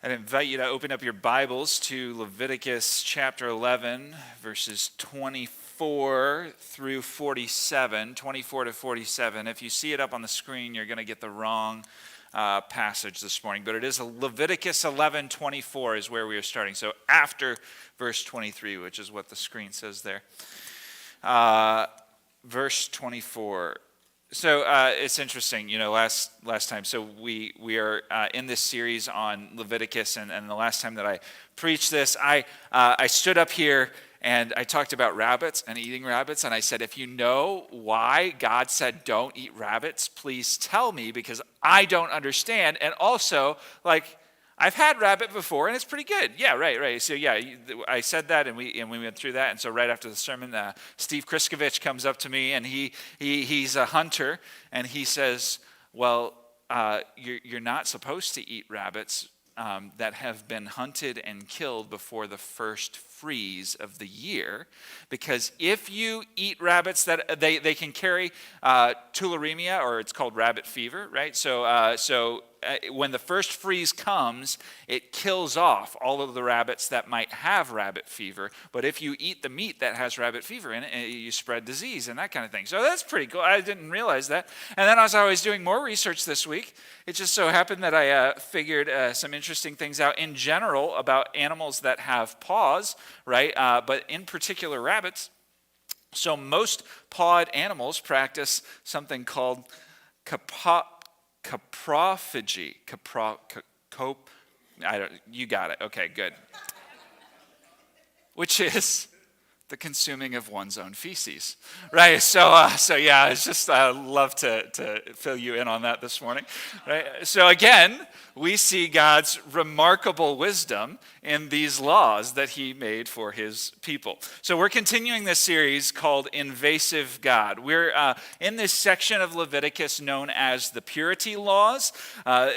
I'd invite you to open up your Bibles to Leviticus chapter 11, verses 24 through 47, 24 to 47. If you see it up on the screen, you're going to get the wrong passage this morning. But it is Leviticus 11:24 is where we are starting. So after verse 23, which is what the screen says there. Verse 24. So it's interesting, last time. So we are in this series on Leviticus, and the last time that I preached this, I stood up here and I talked about rabbits and eating rabbits, and I said, if you know why God said don't eat rabbits, please tell me, because I don't understand. And also, I've had rabbit before, and it's pretty good. Yeah, right. So yeah, I said that, and we went through that. And so right after the sermon, Steve Kriskovich comes up to me, and he's a hunter, and he says, "Well, you're not supposed to eat rabbits that have been hunted and killed before the first freeze of the year, because if you eat rabbits that they can carry tularemia, or it's called rabbit fever, right? So when the first freeze comes, it kills off all of the rabbits that might have rabbit fever. But if you eat the meat that has rabbit fever in it, you spread disease and that kind of thing. So that's pretty cool. I didn't realize that. And then as I was doing more research this week, it just so happened that I figured some interesting things out in general about animals that have paws, right? But in particular rabbits. So most pawed animals practice something called coprophagy. You got it. Okay, good. Which is the consuming of one's own feces, right? So yeah, it's just love to fill you in on that this morning, right? So again, we see God's remarkable wisdom in these laws that he made for his people. So we're continuing this series called Invasive God. We're in this section of Leviticus known as the purity laws.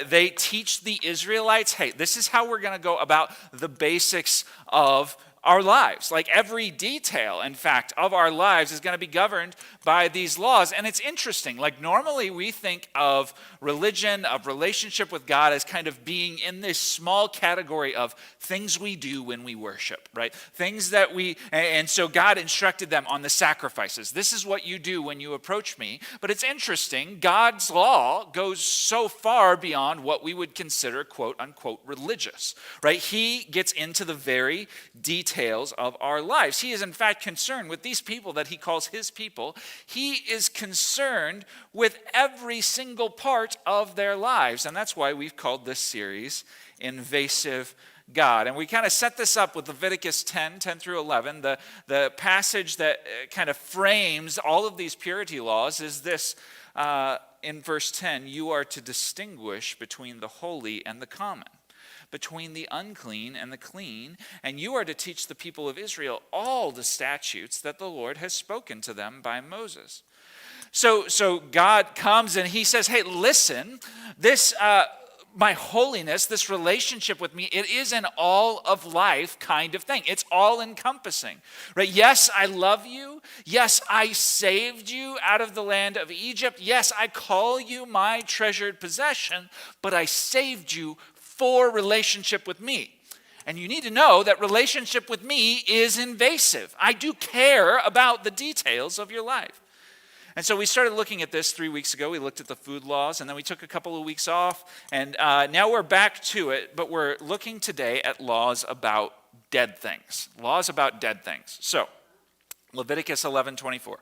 They teach the Israelites, hey, this is how we're going to go about the basics of our lives. Like every detail, in fact, of our lives is going to be governed by these laws. And it's interesting. Like normally we think of religion, of relationship with God as kind of being in this small category of things we do when we worship, right? Things that and so God instructed them on the sacrifices. This is what you do when you approach me. But it's interesting. God's law goes so far beyond what we would consider quote unquote religious, right? He gets into the very details of our lives. He is in fact concerned with these people that he calls his people. He is concerned with every single part of their lives. And that's why we've called this series Invasive God. And we kind of set this up with Leviticus 10 through 11. The passage that kind of frames all of these purity laws is this in verse 10, you are to distinguish between the holy and the common, between the unclean and the clean, and you are to teach the people of Israel all the statutes that the Lord has spoken to them by Moses. So God comes and he says, hey, listen, this my holiness, this relationship with me, it is an all of life kind of thing. It's all encompassing, right? Yes, I love you. Yes, I saved you out of the land of Egypt. Yes, I call you my treasured possession, but I saved you for relationship with me. And you need to know that relationship with me is invasive. I do care about the details of your life. And so we started looking at this 3 weeks ago. We looked at the food laws, and then we took a couple of weeks off. And now we're back to it, but we're looking today at laws about dead things. Laws about dead things. So, Leviticus 11:24.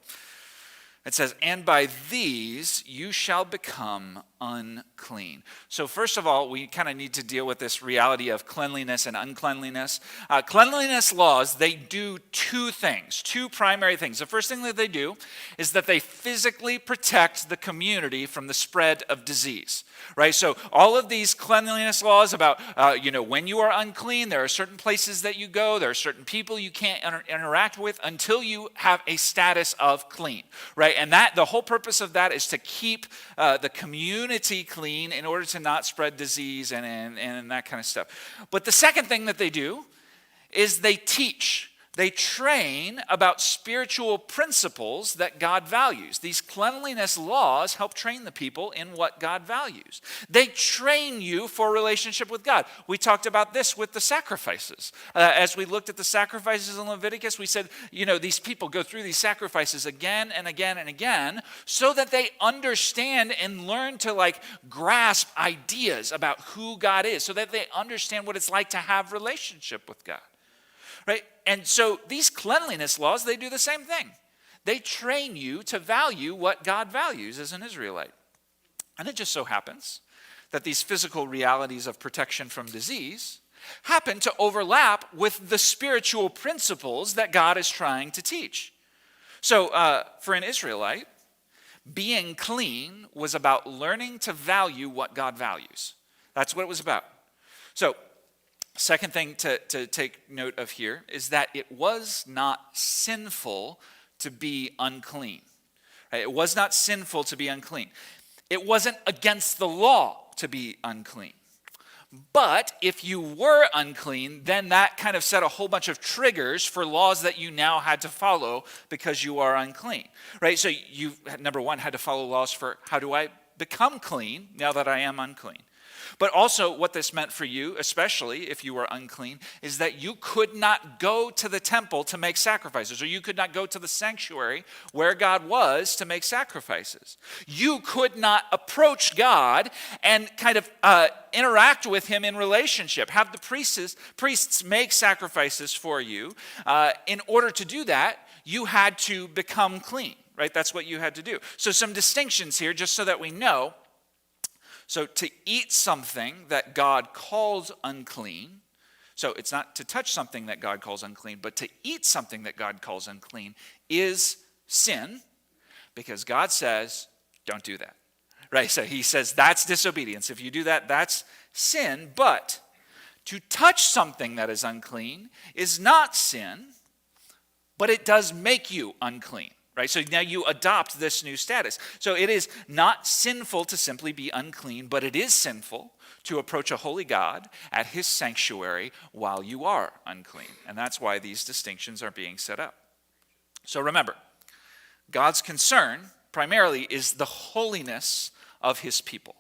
It says, and by these you shall become unclean. So first of all, we kind of need to deal with this reality of cleanliness and uncleanliness. Cleanliness laws, they do two things, two primary things. The first thing that they do is that they physically protect the community from the spread of disease, right? So all of these cleanliness laws about, when you are unclean, there are certain places that you go, there are certain people you can't interact with until you have a status of clean, right? And that the whole purpose of that is to keep the community clean in order to not spread disease and that kind of stuff. But the second thing that they do is they teach. They train about spiritual principles that God values. These cleanliness laws help train the people in what God values. They train you for a relationship with God. We talked about this with the sacrifices. As we looked at the sacrifices in Leviticus, we said, these people go through these sacrifices again and again and again so that they understand and learn to grasp ideas about who God is, so that they understand what it's like to have relationship with God. Right? And so these cleanliness laws, they do the same thing. They train you to value what God values as an Israelite. And it just so happens that these physical realities of protection from disease happen to overlap with the spiritual principles that God is trying to teach. So for an Israelite, being clean was about learning to value what God values. That's what it was about. So second thing to take note of here is that it was not sinful to be unclean. Right? It was not sinful to be unclean. It wasn't against the law to be unclean. But if you were unclean, then that kind of set a whole bunch of triggers for laws that you now had to follow because you are unclean. Right? So you, number one, had to follow laws for how do I become clean now that I am unclean. But also what this meant for you, especially if you were unclean, is that you could not go to the temple to make sacrifices, or you could not go to the sanctuary where God was to make sacrifices. You could not approach God and kind of interact with him in relationship, have the priests make sacrifices for you. In order to do that, you had to become clean, right? That's what you had to do. So some distinctions here, just so that we know. So to eat something that God calls unclean, so it's not to touch something that God calls unclean, but to eat something that God calls unclean is sin, because God says, don't do that. Right? So he says that's disobedience. If you do that, that's sin. But to touch something that is unclean is not sin, but it does make you unclean. Right? So now you adopt this new status. So it is not sinful to simply be unclean, but it is sinful to approach a holy God at his sanctuary while you are unclean. And that's why these distinctions are being set up. So remember, God's concern primarily is the holiness of his people.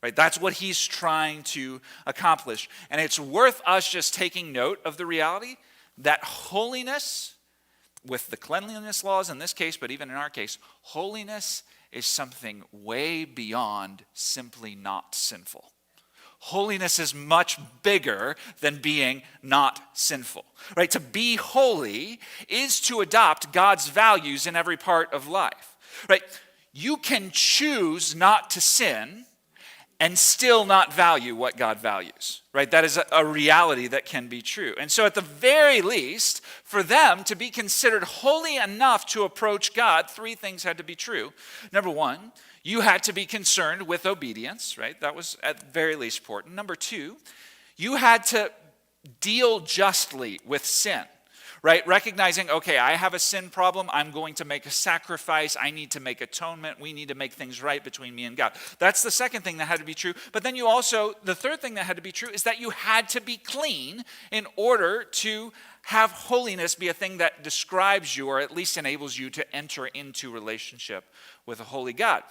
Right? That's what he's trying to accomplish. And it's worth us just taking note of the reality that holiness, with the cleanliness laws in this case, but even in our case, holiness is something way beyond simply not sinful. Holiness is much bigger than being not sinful. Right? To be holy is to adopt God's values in every part of life. Right? You can choose not to sin and still not value what God values, right? That is a reality that can be true. And so at the very least, for them to be considered holy enough to approach God, three things had to be true. Number one, you had to be concerned with obedience, right? That was at the very least important. Number two, you had to deal justly with sin. Right? Recognizing, okay, I have a sin problem. I'm going to make a sacrifice. I need to make atonement. We need to make things right between me and God. That's the second thing that had to be true. But then the third thing that had to be true is that you had to be clean in order to have holiness be a thing that describes you, or at least enables you to enter into relationship with a holy God.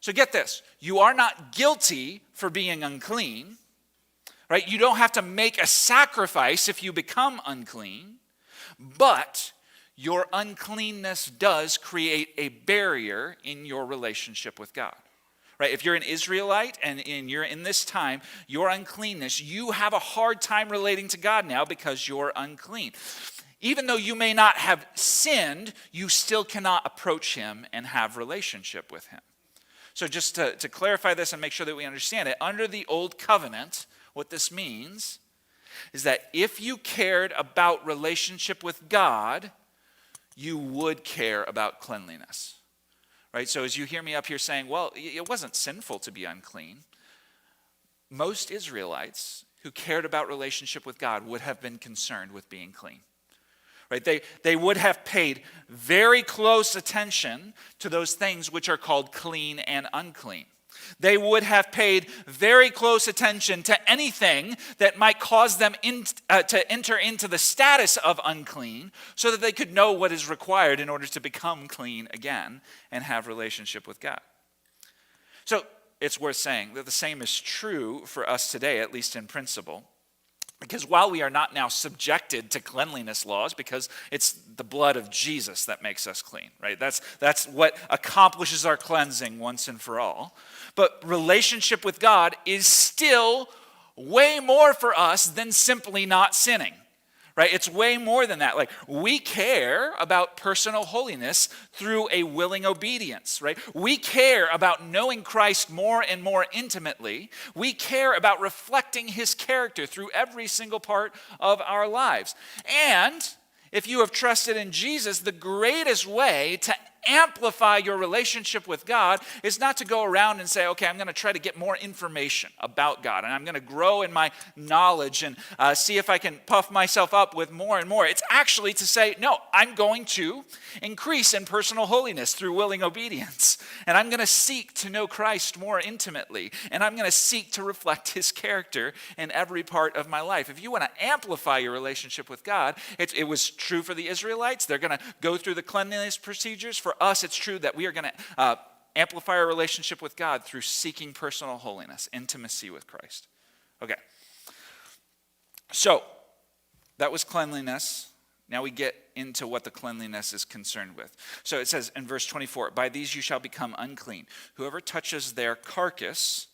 So get this. You are not guilty for being unclean. Right? You don't have to make a sacrifice if you become unclean. But your uncleanness does create a barrier in your relationship with God. Right? If you're an Israelite and you're in this time, your uncleanness, you have a hard time relating to God now because you're unclean. Even though you may not have sinned, you still cannot approach him and have relationship with him. So just to clarify this and make sure that we understand it, under the old covenant, what this means is that if you cared about relationship with God, you would care about cleanliness. Right? So as you hear me up here saying, well, it wasn't sinful to be unclean, most Israelites who cared about relationship with God would have been concerned with being clean. Right? They would have paid very close attention to those things which are called clean and unclean. They would have paid very close attention to anything that might cause them to enter into the status of unclean so that they could know what is required in order to become clean again and have relationship with God. So it's worth saying that the same is true for us today, at least in principle. Because while we are not now subjected to cleanliness laws, because it's the blood of Jesus that makes us clean, right? That's what accomplishes our cleansing once and for all. But relationship with God is still way more for us than simply not sinning, right? It's way more than that. Like, we care about personal holiness through a willing obedience, right? We care about knowing Christ more and more intimately. We care about reflecting his character through every single part of our lives. And if you have trusted in Jesus, the greatest way to amplify your relationship with God is not to go around and say, okay, I'm going to try to get more information about God, and I'm going to grow in my knowledge and see if I can puff myself up with more and more. It's actually to say, no, I'm going to increase in personal holiness through willing obedience, and I'm going to seek to know Christ more intimately, and I'm going to seek to reflect his character in every part of my life. If you want to amplify your relationship with God, it was true for the Israelites. They're going to go through the cleanliness procedures. For us, it's true that we are going to amplify our relationship with God through seeking personal holiness, intimacy with Christ. Okay. So, that was cleanliness. Now we get into what the cleanliness is concerned with. So it says in verse 24, by these you shall become unclean. Whoever touches their carcass,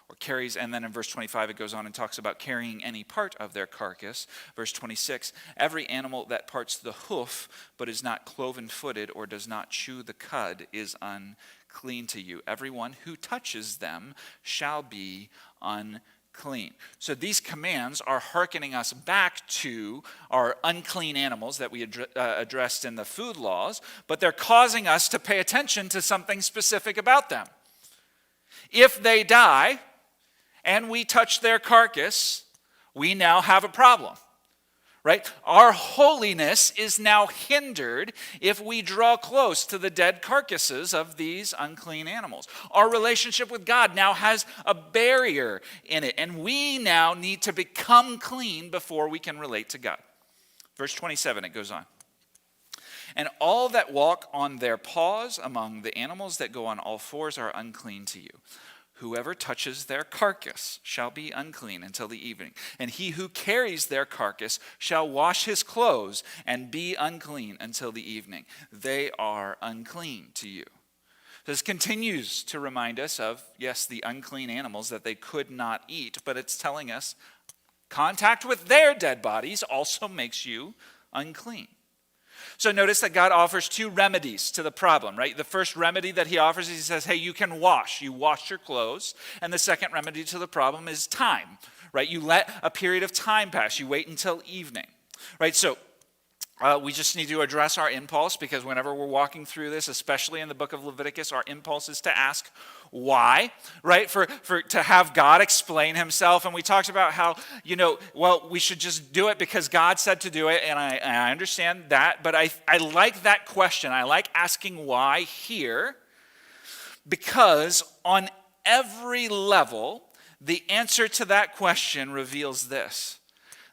or carries, and then in verse 25 it goes on and talks about carrying any part of their carcass. Verse 26, every animal that parts the hoof but is not cloven-footed or does not chew the cud is unclean to you. Everyone who touches them shall be unclean. So these commands are hearkening us back to our unclean animals that we addressed in the food laws, but they're causing us to pay attention to something specific about them. If they die, and we touch their carcass, we now have a problem, right? Our holiness is now hindered if we draw close to the dead carcasses of these unclean animals. Our relationship with God now has a barrier in it, and we now need to become clean before we can relate to God. Verse 27, it goes on. And all that walk on their paws among the animals that go on all fours are unclean to you. Whoever touches their carcass shall be unclean until the evening. And he who carries their carcass shall wash his clothes and be unclean until the evening. They are unclean to you. This continues to remind us of, yes, the unclean animals that they could not eat, but it's telling us contact with their dead bodies also makes you unclean. So notice that God offers two remedies to the problem, right? The first remedy that he offers is he says, hey, you can wash. You wash your clothes. And the second remedy to the problem is time, right? You let a period of time pass. You wait until evening, right? So we just need to address our impulse, because whenever we're walking through this, especially in the book of Leviticus, our impulse is to ask why, right? To have God explain himself. And we talked about how, we should just do it because God said to do it. And I understand that, but I like that question. I like asking why here, because on every level, the answer to that question reveals this: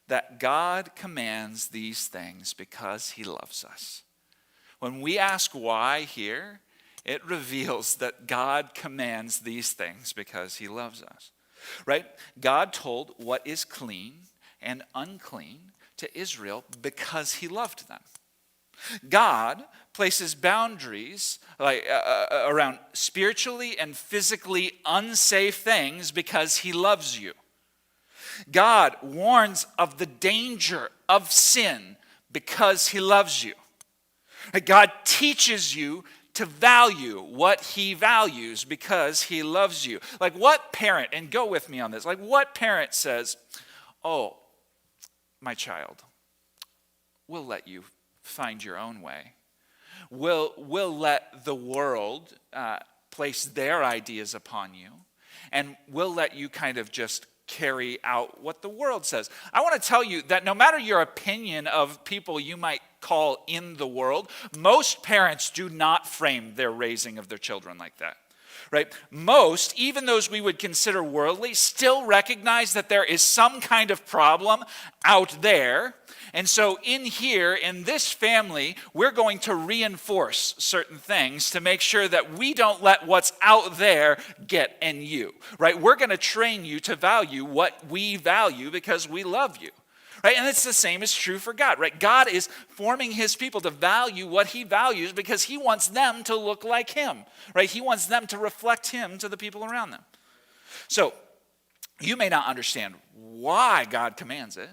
that God commands these things because he loves us. When we ask why here, it reveals that God commands these things because he loves us, right? God told what is clean and unclean to Israel because he loved them. God places boundaries around spiritually and physically unsafe things because he loves you. God warns of the danger of sin because he loves you. God teaches you to value what he values because he loves you. Like, what parent, and go with me on this, like what parent says, oh, my child, we'll let you find your own way. We'll let the world place their ideas upon you, and we'll let you kind of just carry out what the world says. I want to tell you that no matter your opinion of people you might call in the world, most parents do not frame their raising of their children like that. right? Most, even those we would consider worldly, still recognize that there is some kind of problem out there. And so in here, in this family, we're going to reinforce certain things to make sure that we don't let what's out there get in you, right? We're going to train you to value what we value because we love you. Right? And it's the same is true for God, right? God is forming his people to value what he values because he wants them to look like him, right? He wants them to reflect him to the people around them. So you may not understand why God commands it,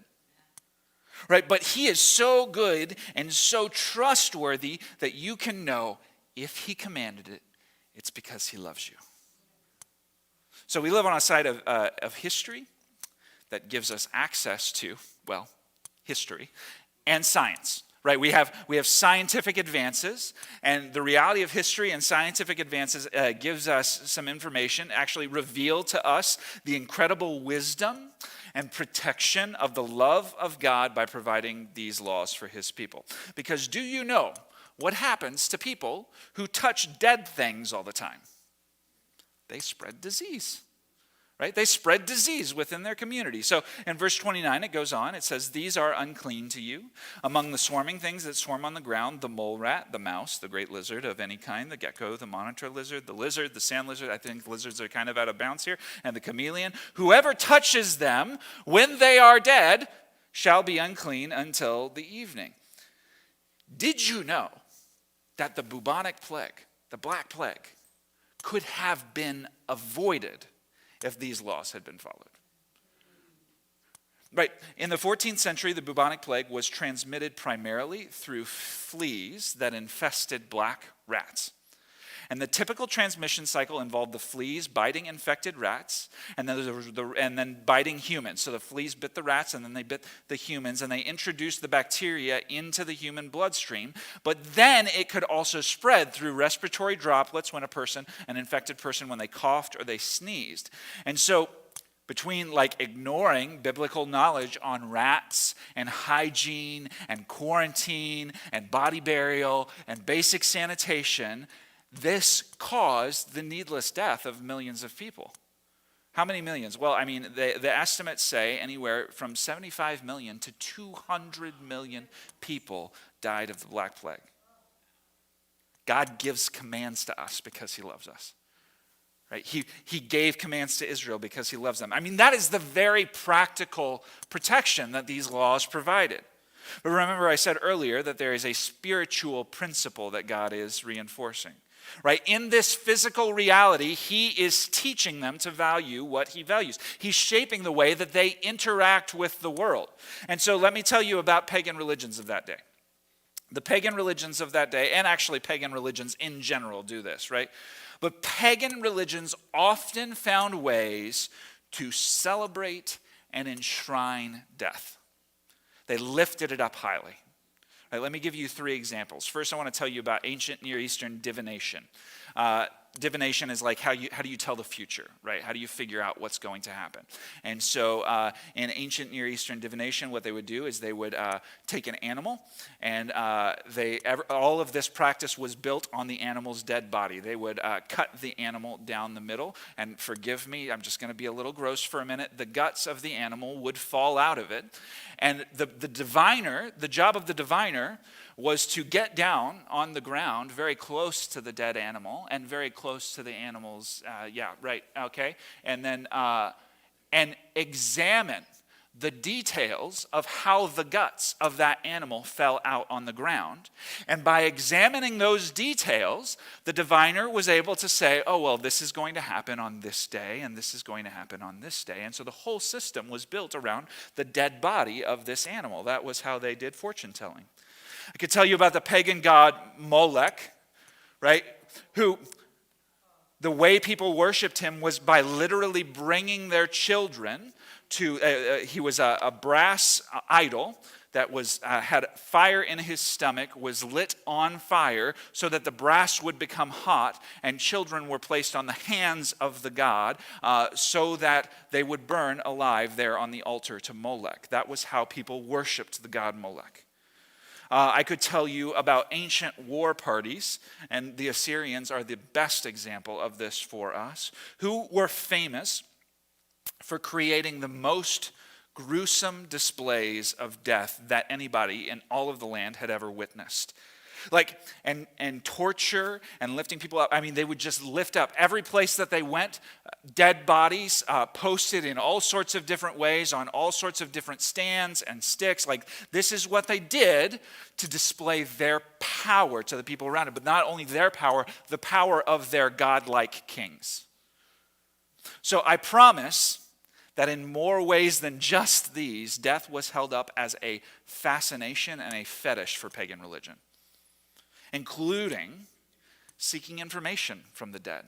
right? But he is so good and so trustworthy that you can know if he commanded it, it's because he loves you. So we live on a side of history that gives us access to, well, history and science, right? We have scientific advances, and the reality of history and scientific advances gives us some information, actually reveal to us the incredible wisdom and protection of the love of God by providing these laws for his people. Because do you know what happens to people who touch dead things all the time? They spread disease. Right? They spread disease within their community. So in verse 29, it goes on. It says, these are unclean to you. Among the swarming things that swarm on the ground, the mole rat, the mouse, the great lizard of any kind, the gecko, the monitor lizard, the sand lizard. I think lizards are kind of out of bounds here. And the chameleon. Whoever touches them when they are dead shall be unclean until the evening. Did you know that the bubonic plague, the Black Plague, could have been avoided if these laws had been followed? Right. In the 14th century, the bubonic plague was transmitted primarily through fleas that infested black rats. And the typical transmission cycle involved the fleas biting infected rats and then biting humans. So the fleas bit the rats and then they bit the humans and they introduced the bacteria into the human bloodstream. But then it could also spread through respiratory droplets when an infected person, when they coughed or they sneezed. And so between ignoring biblical knowledge on rats and hygiene and quarantine and body burial and basic sanitation, this caused the needless death of millions of people. How many millions? Well, I mean, the estimates say anywhere from 75 million to 200 million people died of the Black Plague. God gives commands to us because he loves us. Right? He gave commands to Israel because he loves them. I mean, that is the very practical protection that these laws provided. But remember, I said earlier that there is a spiritual principle that God is reinforcing. Right? In this physical reality, he is teaching them to value what he values. He's shaping the way that they interact with the world. And so let me tell you about pagan religions of that day. The pagan religions of that day, and actually pagan religions in general, do this, right? But pagan religions often found ways to celebrate and enshrine death. They lifted it up highly. Right, let me give you 3 examples. First, I want to tell you about ancient Near Eastern divination. Divination is like how do you tell the future, right? How do you figure out what's going to happen? And so in ancient Near Eastern divination, what they would do is they would take an animal, and all of this practice was built on the animal's dead body. They would cut the animal down the middle, and forgive me, I'm just going to be a little gross for a minute. The guts of the animal would fall out of it, and the job of the diviner was to get down on the ground very close to the dead animal and very close to the animal's, and then and examine the details of how the guts of that animal fell out on the ground. And by examining those details, the diviner was able to say, oh, well, this is going to happen on this day, and this is going to happen on this day. And so the whole system was built around the dead body of this animal. That was how they did fortune telling. I could tell you about the pagan god Molech, right? Who, the way people worshipped him was by literally bringing their children to, he was a brass idol that had fire in his stomach, was lit on fire so that the brass would become hot, and children were placed on the hands of the god so that they would burn alive there on the altar to Molech. That was how people worshipped the god Molech. I could tell you about ancient war parties, and the Assyrians are the best example of this for us, who were famous for creating the most gruesome displays of death that anybody in all of the land had ever witnessed. Like, and torture and lifting people up. I mean, they would just lift up every place that they went, dead bodies posted in all sorts of different ways on all sorts of different stands and sticks. Like, this is what they did to display their power to the people around it. But not only their power, the power of their godlike kings. So I promise that in more ways than just these, death was held up as a fascination and a fetish for pagan religion, including seeking information from the dead,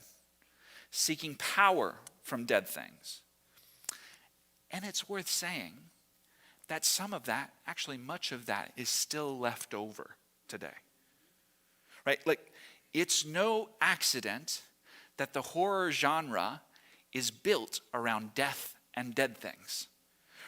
seeking power from dead things. And it's worth saying that some of that, actually much of that, is still left over today. Right? Like, it's no accident that the horror genre is built around death and dead things.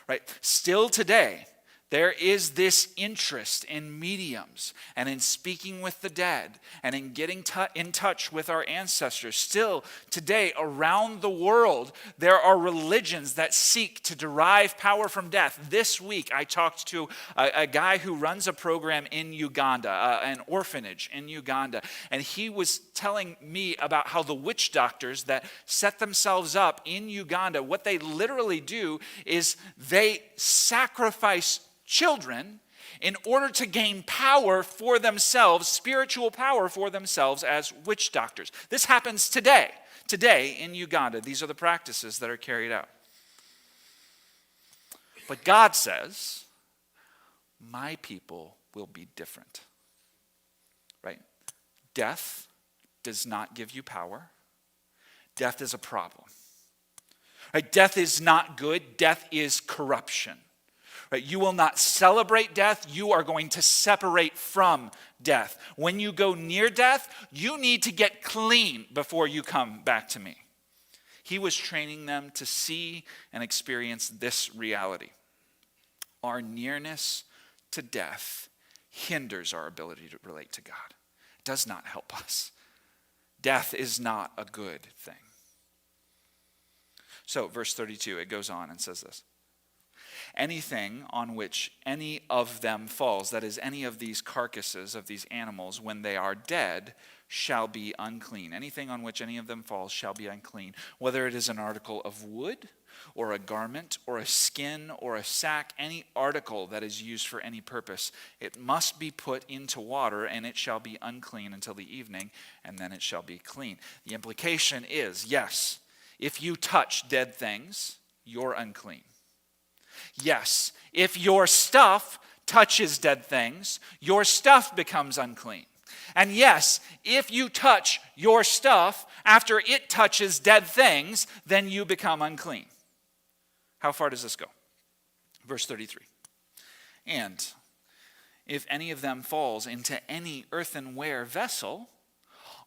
Right? Still today, there is this interest in mediums and in speaking with the dead and in getting in touch with our ancestors. Still today, around the world, there are religions that seek to derive power from death. This week, I talked to a guy who runs a program in Uganda, an orphanage in Uganda, and he was telling me about how the witch doctors that set themselves up in Uganda, what they literally do is they sacrifice children in order to gain power for themselves, spiritual power for themselves as witch doctors. This happens today in Uganda. These are the practices that are carried out. But God says, my people will be different. Right? Death does not give you power. Death is a problem. Right? Death is not good. Death is corruption. Right? You will not celebrate death. You are going to separate from death. When you go near death, you need to get clean before you come back to me. He was training them to see and experience this reality. Our nearness to death hinders our ability to relate to God. It does not help us. Death is not a good thing. So, verse 32, it goes on and says this. Anything on which any of them falls, that is, any of these carcasses of these animals, when they are dead, shall be unclean. Anything on which any of them falls shall be unclean. Whether it is an article of wood, or a garment, or a skin, or a sack, any article that is used for any purpose, it must be put into water, and it shall be unclean until the evening, and then it shall be clean. The implication is, yes, if you touch dead things, you're unclean. Yes, if your stuff touches dead things, your stuff becomes unclean. And yes, if you touch your stuff after it touches dead things, then you become unclean. How far does this go? Verse 33. And if any of them falls into any earthenware vessel,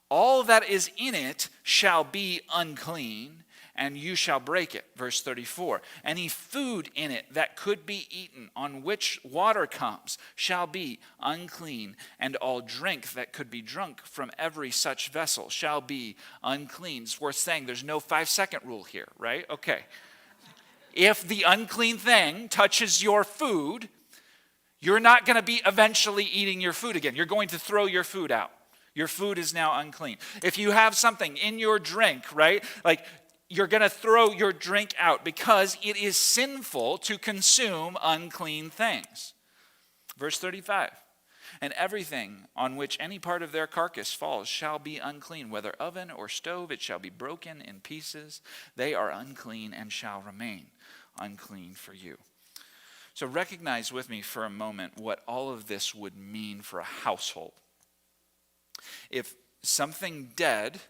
all that is in it shall be unclean, and you shall break it. Verse 34, any food in it that could be eaten, on which water comes, shall be unclean, and all drink that could be drunk from every such vessel shall be unclean. It's worth saying there's no 5-second rule here, right? Okay. If the unclean thing touches your food, you're not going to be eventually eating your food again. You're going to throw your food out. Your food is now unclean. If you have something in your drink, right, like you're going to throw your drink out because it is sinful to consume unclean things. Verse 35, and everything on which any part of their carcass falls shall be unclean, whether oven or stove, it shall be broken in pieces. They are unclean and shall remain unclean for you. So recognize with me for a moment what all of this would mean for a household. If something dead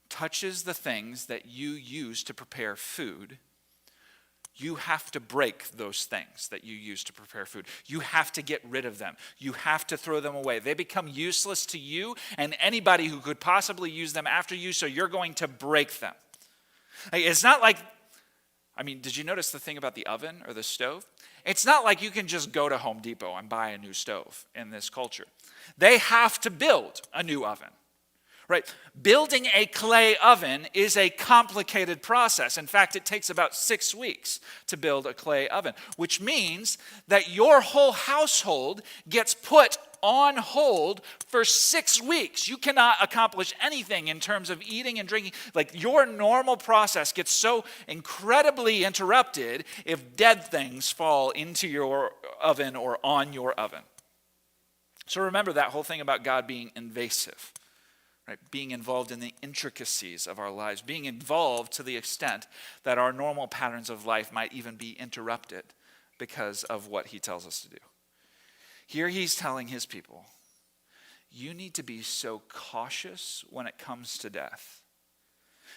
touches the things that you use to prepare food, you have to break those things that you use to prepare food. You have to get rid of them. You have to throw them away. They become useless to you and anybody who could possibly use them after you, so you're going to break them. It's not like I mean, did you notice the thing about the oven or the stove? It's not like you can just go to Home Depot and buy a new stove in this culture. They have to build a new oven. Right? Building a clay oven is a complicated process. In fact, it takes about 6 weeks to build a clay oven, which means that your whole household gets put on hold for 6 weeks. You cannot accomplish anything in terms of eating and drinking. Like, your normal process gets so incredibly interrupted if dead things fall into your oven or on your oven. So remember that whole thing about God being invasive. Right, being involved in the intricacies of our lives, being involved to the extent that our normal patterns of life might even be interrupted because of what he tells us to do. Here he's telling his people, you need to be so cautious when it comes to death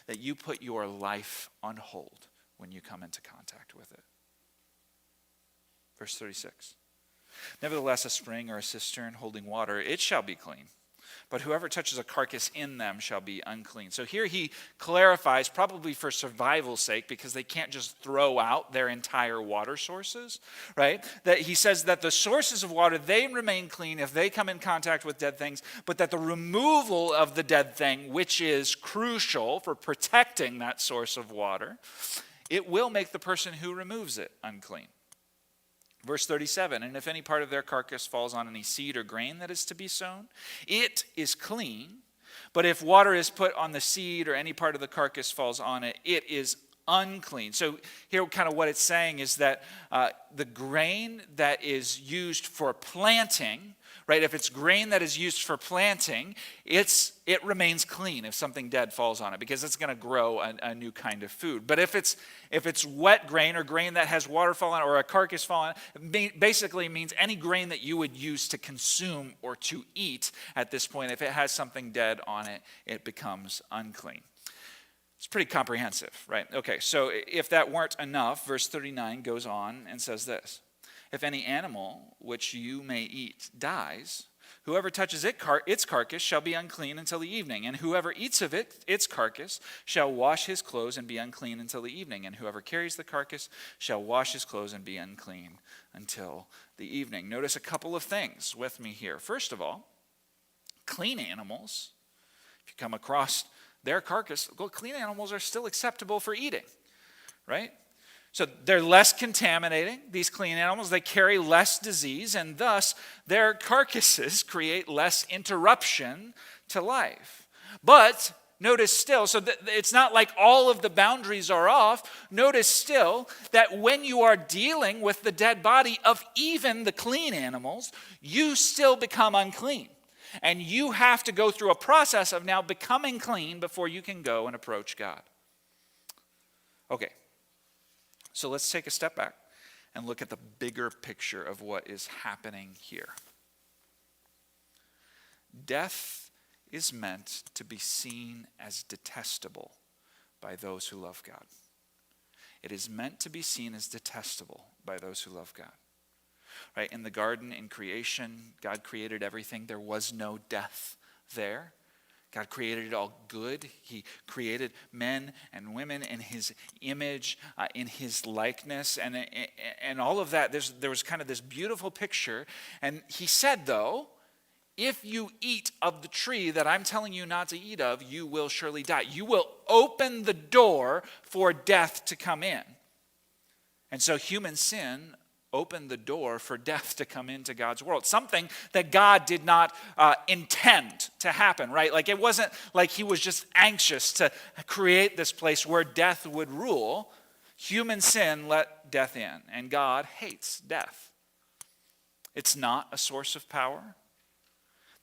that you put your life on hold when you come into contact with it. Verse 36. Nevertheless, a spring or a cistern holding water, it shall be clean. But whoever touches a carcass in them shall be unclean. So here he clarifies, probably for survival's sake, because they can't just throw out their entire water sources, right? That he says that the sources of water, they remain clean if they come in contact with dead things, but that the removal of the dead thing, which is crucial for protecting that source of water, it will make the person who removes it unclean. Verse 37, and if any part of their carcass falls on any seed or grain that is to be sown, it is clean. But if water is put on the seed or any part of the carcass falls on it, it is unclean. So here kind of what it's saying is that the grain that is used for planting, right, if it's grain that is used for planting, it remains clean if something dead falls on it because it's going to grow a new kind of food. But if it's wet grain or grain that has water fall on it or a carcass fall on it, basically means any grain that you would use to consume or to eat at this point, if it has something dead on it, it becomes unclean. It's pretty comprehensive, right? Okay, so if that weren't enough, verse 39 goes on and says this. If any animal which you may eat dies, whoever touches its carcass shall be unclean until the evening, and whoever eats of its carcass shall wash his clothes and be unclean until the evening, and whoever carries the carcass shall wash his clothes and be unclean until the evening. Notice a couple of things with me here. First of all, clean animals, if you come across their carcass, clean animals are still acceptable for eating, right? So they're less contaminating, these clean animals. They carry less disease, and thus their carcasses create less interruption to life. But notice still, so it's not like all of the boundaries are off. Notice still that when you are dealing with the dead body of even the clean animals, you still become unclean. And you have to go through a process of now becoming clean before you can go and approach God. Okay. So let's take a step back and look at the bigger picture of what is happening here. Death is meant to be seen as detestable by those who love God. It is meant to be seen as detestable by those who love God. Right? In the garden, in creation, God created everything. There was no death there. God created it all good. He created men and women in his image, in his likeness, and all of that. There was kind of this beautiful picture. And he said, though, if you eat of the tree that I'm telling you not to eat of, you will surely die. You will open the door for death to come in. And so human sin opened the door for death to come into God's world. Something that God did not intend to happen, right? Like it wasn't like he was just anxious to create this place where death would rule. Human sin let death in, and God hates death. It's not a source of power.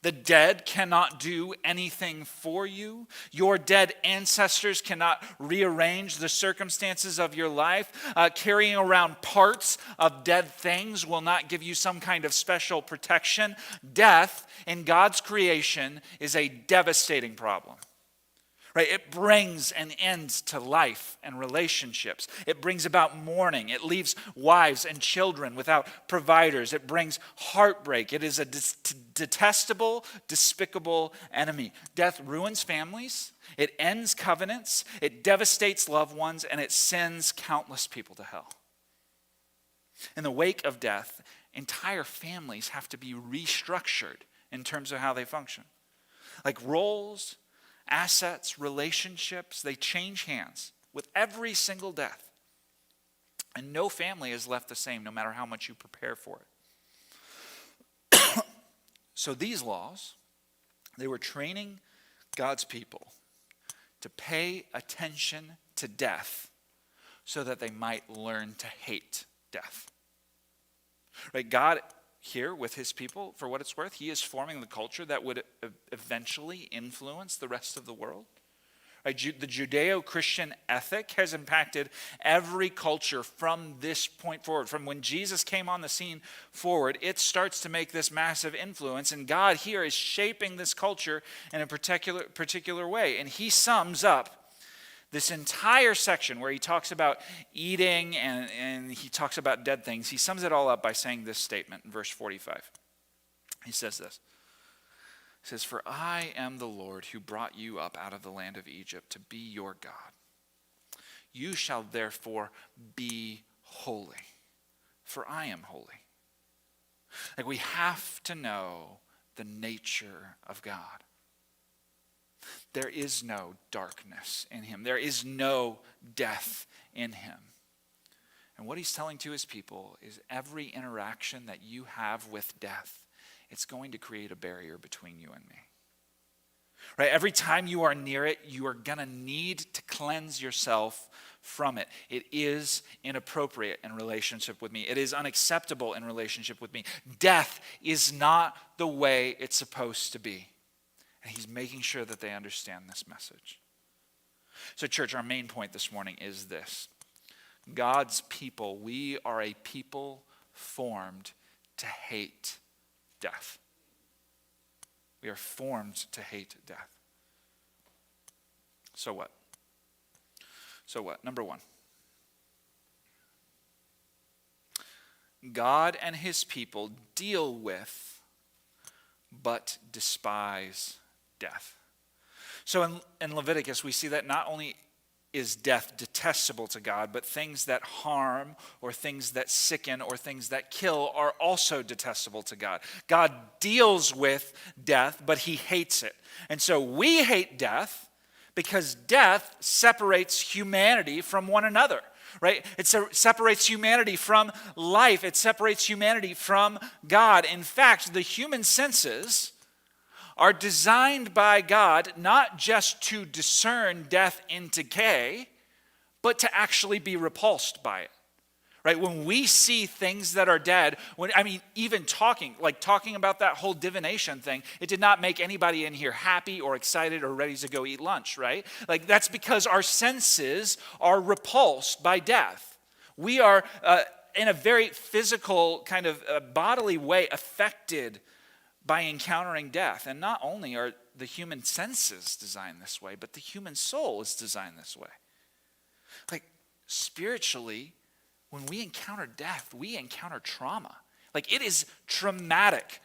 The dead cannot do anything for you. Your dead ancestors cannot rearrange the circumstances of your life. Carrying around parts of dead things will not give you some kind of special protection. Death in God's creation is a devastating problem. right? It brings an end to life and relationships. It brings about mourning. It leaves wives and children without providers. It brings heartbreak. It is a detestable, despicable enemy. Death ruins families. It ends covenants. It devastates loved ones, and it sends countless people to hell. In the wake of death, entire families have to be restructured in terms of how they function. Like roles, assets, relationships, they change hands with every single death. And no family is left the same, no matter how much you prepare for it. So these laws, they were training God's people to pay attention to death so that they might learn to hate death. Right? God here with his people, for what it's worth, he is forming the culture that would eventually influence the rest of the world. Right? The Judeo-Christian ethic has impacted every culture from this point forward. From when Jesus came on the scene forward, it starts to make this massive influence. And God here is shaping this culture in a particular way. And he sums up this entire section where he talks about eating and he talks about dead things. He sums it all up by saying this statement in verse 45. He says this. He says, "For I am the Lord who brought you up out of the land of Egypt to be your God. You shall therefore be holy, for I am holy." Like, we have to know the nature of God. There is no darkness in him. There is no death in him. And what he's telling to his people is every interaction that you have with death, it's going to create a barrier between you and me. Right? Every time you are near it, you are going to need to cleanse yourself from it. It is inappropriate in relationship with me. It is unacceptable in relationship with me. Death is not the way it's supposed to be. And he's making sure that they understand this message. So, church, our main point this morning is this. God's people, we are a people formed to hate death. We are formed to hate death. So what? So what? Number one. God and his people deal with but despise death. So in Leviticus, we see that not only is death detestable to God, but things that harm or things that sicken or things that kill are also detestable to God. God deals with death, but he hates it. And so we hate death because death separates humanity from one another. Right? It separates humanity from life. It separates humanity from God. In fact, the human senses are designed by God not just to discern death in decay, but to actually be repulsed by it. Right? When we see things that are dead, even talking about that whole divination thing, it did not make anybody in here happy or excited or ready to go eat lunch, right? Like, that's because our senses are repulsed by death. We are, in a very physical kind of bodily way, affected by encountering death. And not only are the human senses designed this way, but the human soul is designed this way. Like, spiritually, when we encounter death, we encounter trauma. Like, it is traumatic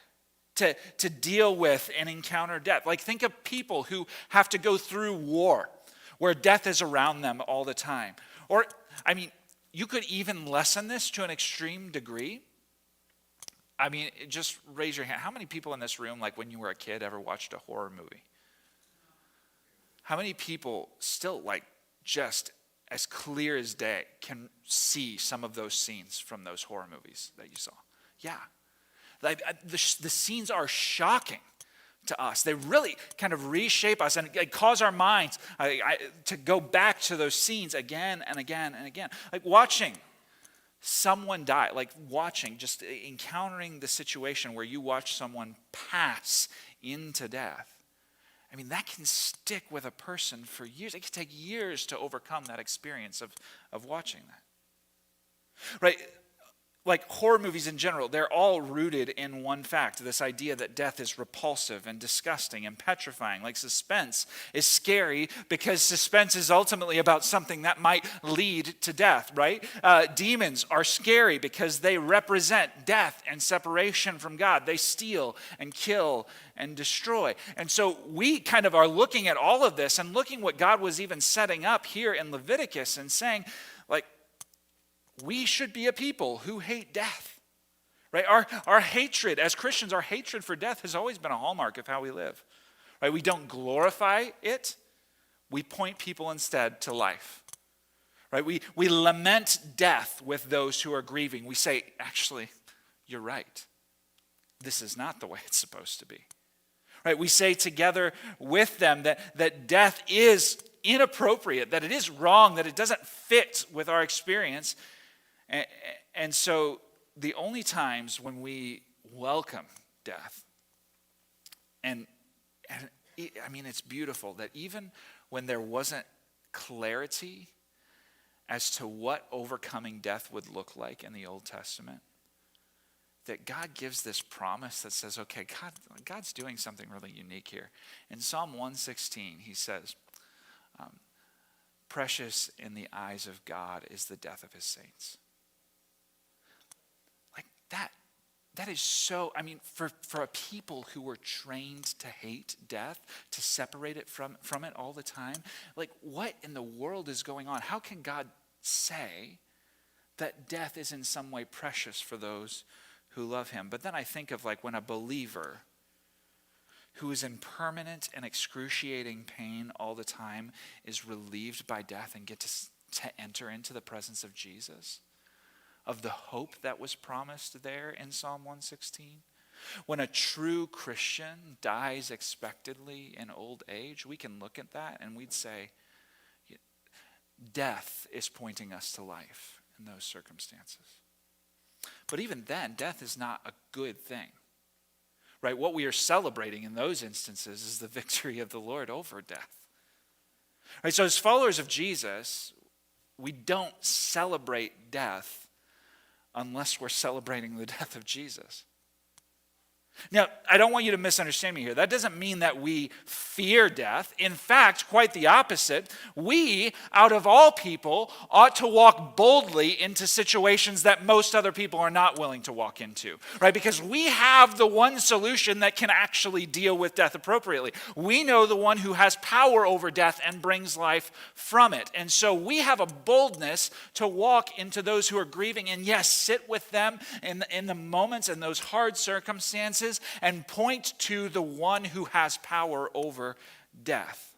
to deal with and encounter death. Like, think of people who have to go through war, where death is around them all the time. Or, you could even lessen this to an extreme degree. Just raise your hand. How many people in this room, like when you were a kid, ever watched a horror movie? How many people still, just as clear as day, can see some of those scenes from those horror movies that you saw? Yeah. The scenes are shocking to us. They really kind of reshape us and cause our minds to go back to those scenes again and again and again. Like watching someone die, just encountering the situation where you watch someone pass into death. That can stick with a person for years. It can take years to overcome that experience of watching that. Right? like horror movies in general, they're all rooted in one fact, this idea that death is repulsive and disgusting and petrifying. Like suspense is scary because suspense is ultimately about something that might lead to death, right? Demons are scary because they represent death and separation from God. They steal and kill and destroy. And so we kind of are looking at all of this and looking what God was even setting up here in Leviticus and saying, like, we should be a people who hate death, right? Our hatred, as Christians, our hatred for death has always been a hallmark of how we live, right? We don't glorify it. We point people instead to life, right? We lament death with those who are grieving. We say, actually, you're right. This is not the way it's supposed to be, right? We say together with them that death is inappropriate, that it is wrong, that it doesn't fit with our experience. And so the only times when we welcome death, and I mean, it's beautiful that even when there wasn't clarity as to what overcoming death would look like in the Old Testament, that God gives this promise that says, okay, God's doing something really unique here. In Psalm 116, he says, precious in the eyes of God is the death of his saints. That is so, I mean, for a people who were trained to hate death, to separate it from it all the time, like what in the world is going on? How can God say that death is in some way precious for those who love him? But then I think of like when a believer who is in permanent and excruciating pain all the time is relieved by death and get to enter into the presence of Jesus, of the hope that was promised there in Psalm 116. When a true Christian dies expectedly in old age, we can look at that and we'd say, death is pointing us to life in those circumstances. But even then, death is not a good thing, right? What we are celebrating in those instances is the victory of the Lord over death. Right? So as followers of Jesus, we don't celebrate death unless we're celebrating the death of Jesus. Now, I don't want you to misunderstand me here. That doesn't mean that we fear death. In fact, quite the opposite. We, out of all people, ought to walk boldly into situations that most other people are not willing to walk into, right? Because we have the one solution that can actually deal with death appropriately. We know the one who has power over death and brings life from it. And so we have a boldness to walk into those who are grieving and, yes, sit with them in the moments and those hard circumstances, and point to the one who has power over death.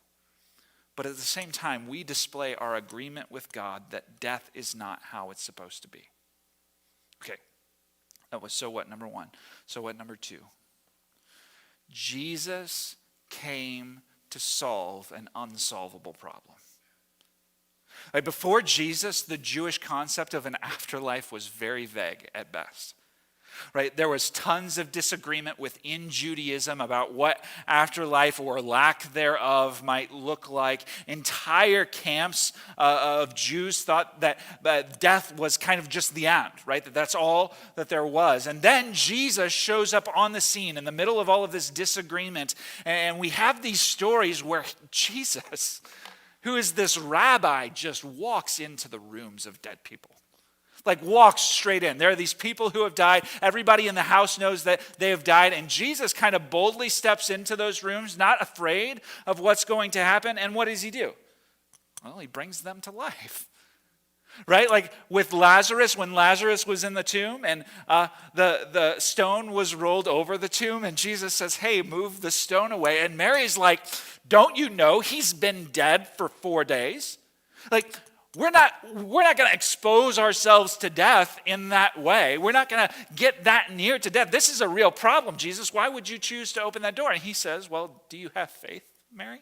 But at the same time, we display our agreement with God that death is not how it's supposed to be. Okay, that was so what, number one. So what, number two? Jesus came to solve an unsolvable problem. Like before Jesus, the Jewish concept of an afterlife was very vague at best. Right? There was tons of disagreement within Judaism about what afterlife or lack thereof might look like. Entire camps of Jews thought that death was kind of just the end, right? That's all that there was. And then Jesus shows up on the scene in the middle of all of this disagreement. And we have these stories where Jesus, who is this rabbi, just walks into the rooms of dead people. Like walks straight in. There are these people who have died. Everybody in the house knows that they have died. And Jesus kind of boldly steps into those rooms, not afraid of what's going to happen. And what does he do? Well, he brings them to life. Right? Like with Lazarus, when Lazarus was in the tomb and the stone was rolled over the tomb and Jesus says, hey, move the stone away. And Mary's like, don't you know he's been dead for 4 days? Like, We're not going to expose ourselves to death in that way. We're not going to get that near to death. This is a real problem, Jesus. Why would you choose to open that door? And he says, well, do you have faith, Mary?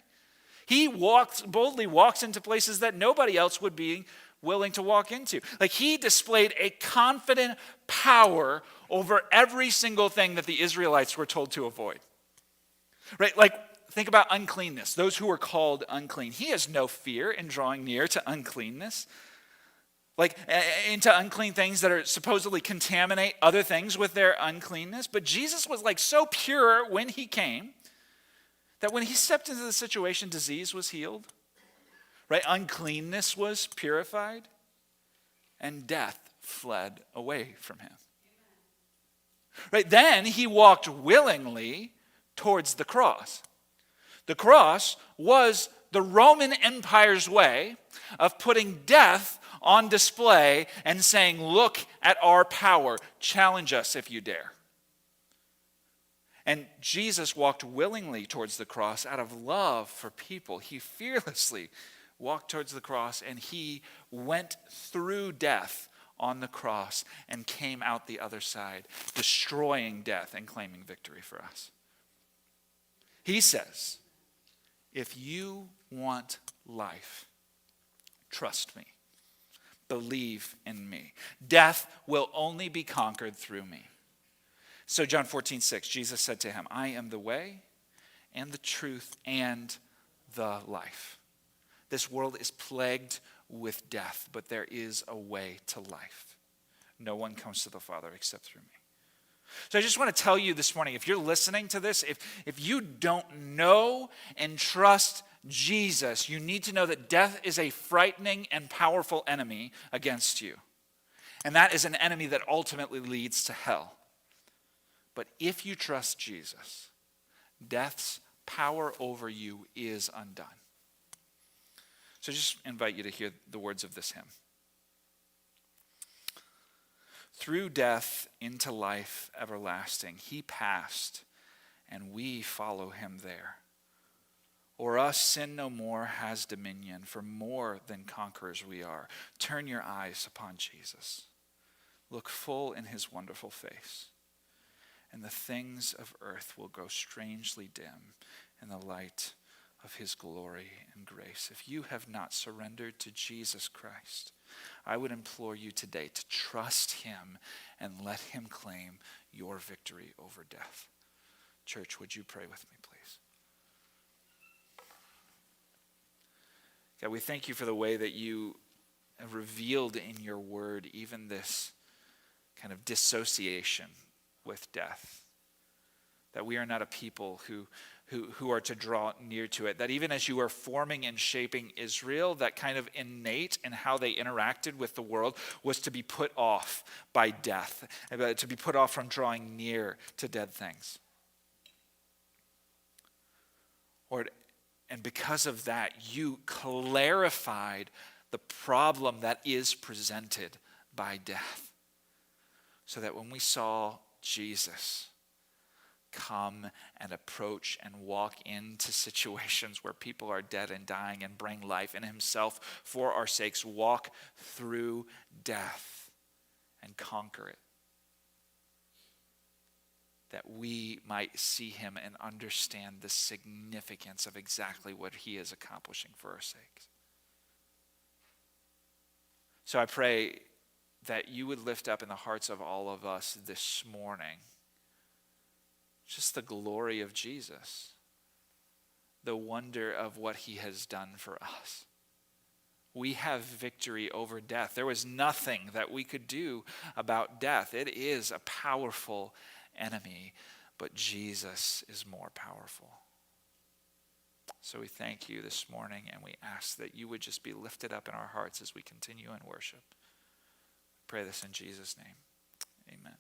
He boldly walks into places that nobody else would be willing to walk into. Like he displayed a confident power over every single thing that the Israelites were told to avoid. Right? Like, think about uncleanness, those who are called unclean. He has no fear in drawing near to uncleanness. like into unclean things that are supposedly contaminate other things with their uncleanness. But Jesus was like so pure when he came that when he stepped into the situation, disease was healed, right? Uncleanness was purified, and death fled away from him. Right? Then he walked willingly towards the cross. The cross was the Roman Empire's way of putting death on display and saying, look at our power. Challenge us if you dare. And Jesus walked willingly towards the cross out of love for people. He fearlessly walked towards the cross, and he went through death on the cross and came out the other side, destroying death and claiming victory for us. He says, if you want life, trust me. Believe in me. Death will only be conquered through me. So John 14:6, Jesus said to him, I am the way and the truth and the life. This world is plagued with death, but there is a way to life. No one comes to the Father except through me. So I just want to tell you this morning, if you're listening to this, if you don't know and trust Jesus, you need to know that death is a frightening and powerful enemy against you. And that is an enemy that ultimately leads to hell. But if you trust Jesus, death's power over you is undone. So just invite you to hear the words of this hymn. Through death into life everlasting, he passed, and we follow him there. O'er us sin no more has dominion, for more than conquerors we are. Turn your eyes upon Jesus. Look full in his wonderful face, and the things of earth will grow strangely dim in the light of his glory and grace. If you have not surrendered to Jesus Christ, I would implore you today to trust him and let him claim your victory over death. Church, would you pray with me, please? God, we thank you for the way that you have revealed in your word even this kind of dissociation with death. That we are not a people who are to draw near to it. That even as you are forming and shaping Israel, that kind of innate in how they interacted with the world was to be put off by death, to be put off from drawing near to dead things. Lord, and because of that, you clarified the problem that is presented by death. So that when we saw Jesus come and approach and walk into situations where people are dead and dying and bring life in himself for our sakes, walk through death and conquer it. That we might see him and understand the significance of exactly what he is accomplishing for our sakes. So I pray that you would lift up in the hearts of all of us this morning just the glory of Jesus, the wonder of what he has done for us. We have victory over death. There was nothing that we could do about death. It is a powerful enemy, but Jesus is more powerful. So we thank you this morning, and we ask that you would just be lifted up in our hearts as we continue in worship. Pray this in Jesus' name. Amen.